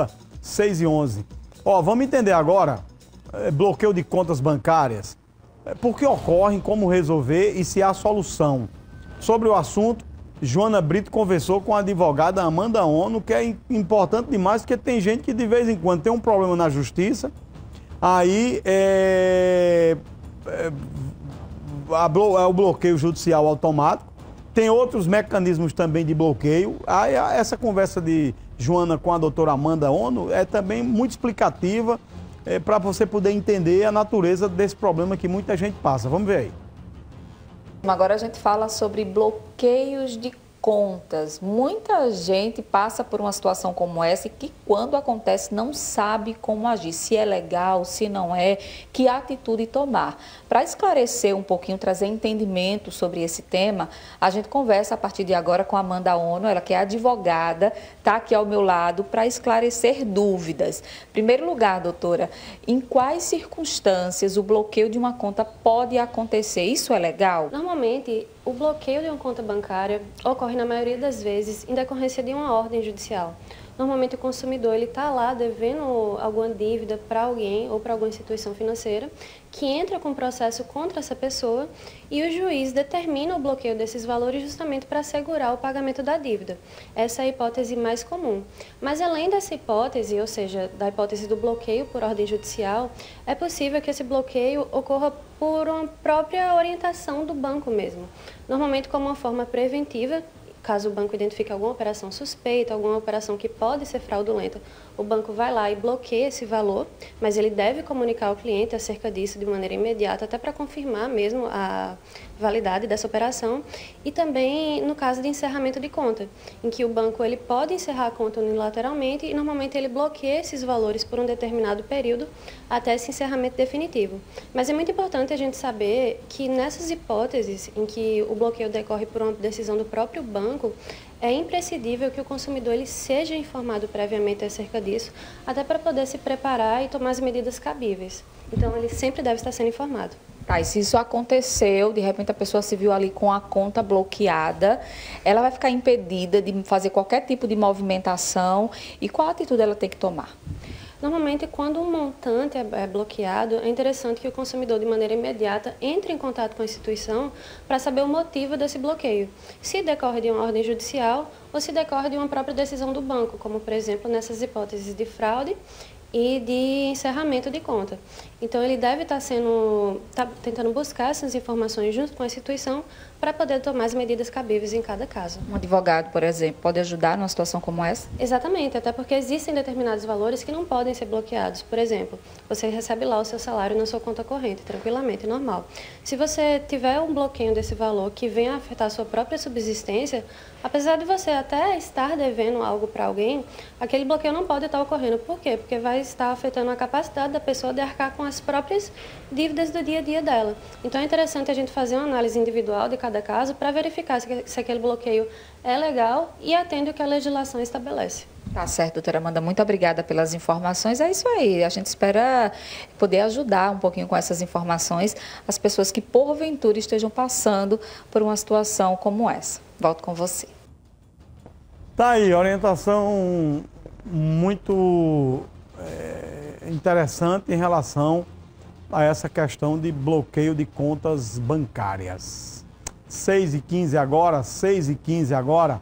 Desculpa, 6h11. Ó, vamos entender agora, bloqueio de contas bancárias. Por que ocorrem, como resolver e se há solução? Sobre o assunto, Joana Brito conversou com a advogada Amanda Ono, que é importante demais, porque tem gente que de vez em quando tem um problema na justiça, aí o bloqueio judicial automático, tem outros mecanismos também de bloqueio. Aí essa conversa de Joana com a doutora Amanda Ono é também muito explicativa para você poder entender a natureza desse problema que muita gente passa. Vamos ver aí. Agora a gente fala sobre bloqueios de contas. Muita gente passa por uma situação como essa e que quando acontece não sabe como agir, se é legal, se não é, que atitude tomar. Para esclarecer um pouquinho, trazer entendimento sobre esse tema, a gente conversa a partir de agora com a Amanda Ono, ela que é advogada, está aqui ao meu lado para esclarecer dúvidas. Em primeiro lugar, doutora, em quais circunstâncias o bloqueio de uma conta pode acontecer? Isso é legal? Normalmente, o bloqueio de uma conta bancária ocorre na maioria das vezes em decorrência de uma ordem judicial. Normalmente o consumidor está lá devendo alguma dívida para alguém ou para alguma instituição financeira que entra com processo contra essa pessoa e o juiz determina o bloqueio desses valores justamente para assegurar o pagamento da dívida. Essa é a hipótese mais comum. Mas além dessa hipótese, ou seja, da hipótese do bloqueio por ordem judicial, é possível que esse bloqueio ocorra por uma própria orientação do banco mesmo. Normalmente como uma forma preventiva. Caso o banco identifique alguma operação suspeita, alguma operação que pode ser fraudulenta, o banco vai lá e bloqueia esse valor, mas ele deve comunicar ao cliente acerca disso de maneira imediata, até para confirmar mesmo a validade dessa operação. E também no caso de encerramento de conta, em que o banco ele pode encerrar a conta unilateralmente e normalmente ele bloqueia esses valores por um determinado período até esse encerramento definitivo. Mas é muito importante a gente saber que nessas hipóteses em que o bloqueio decorre por uma decisão do próprio banco, é imprescindível que o consumidor ele seja informado previamente acerca disso, até para poder se preparar e tomar as medidas cabíveis. Então, ele sempre deve estar sendo informado. Tá, e se isso aconteceu, de repente a pessoa se viu ali com a conta bloqueada, ela vai ficar impedida de fazer qualquer tipo de movimentação e qual atitude ela tem que tomar? Normalmente, quando um montante é bloqueado, é interessante que o consumidor, de maneira imediata, entre em contato com a instituição para saber o motivo desse bloqueio. Se decorre de uma ordem judicial ou se decorre de uma própria decisão do banco, como, por exemplo, nessas hipóteses de fraude e de encerramento de conta. Então, ele deve estar tentando buscar essas informações junto com a instituição para poder tomar as medidas cabíveis em cada caso. Um advogado, por exemplo, pode ajudar numa situação como essa? Exatamente, até porque existem determinados valores que não podem ser bloqueados. Por exemplo, você recebe lá o seu salário na sua conta corrente, tranquilamente, normal. Se você tiver um bloqueio desse valor que venha a afetar a sua própria subsistência, apesar de você até estar devendo algo para alguém, aquele bloqueio não pode estar ocorrendo. Por quê? Porque vai estar afetando a capacidade da pessoa de arcar com as próprias dívidas do dia a dia dela. Então é interessante a gente fazer uma análise individual de cada caso para verificar se aquele bloqueio é legal e atende o que a legislação estabelece. Tá certo, doutora Amanda, muito obrigada pelas informações. É isso aí, a gente espera poder ajudar um pouquinho com essas informações as pessoas que porventura estejam passando por uma situação como essa. Volto com você. Tá aí, orientação muito interessante em relação a essa questão de bloqueio de contas bancárias. 6h15 agora, 6h15 agora.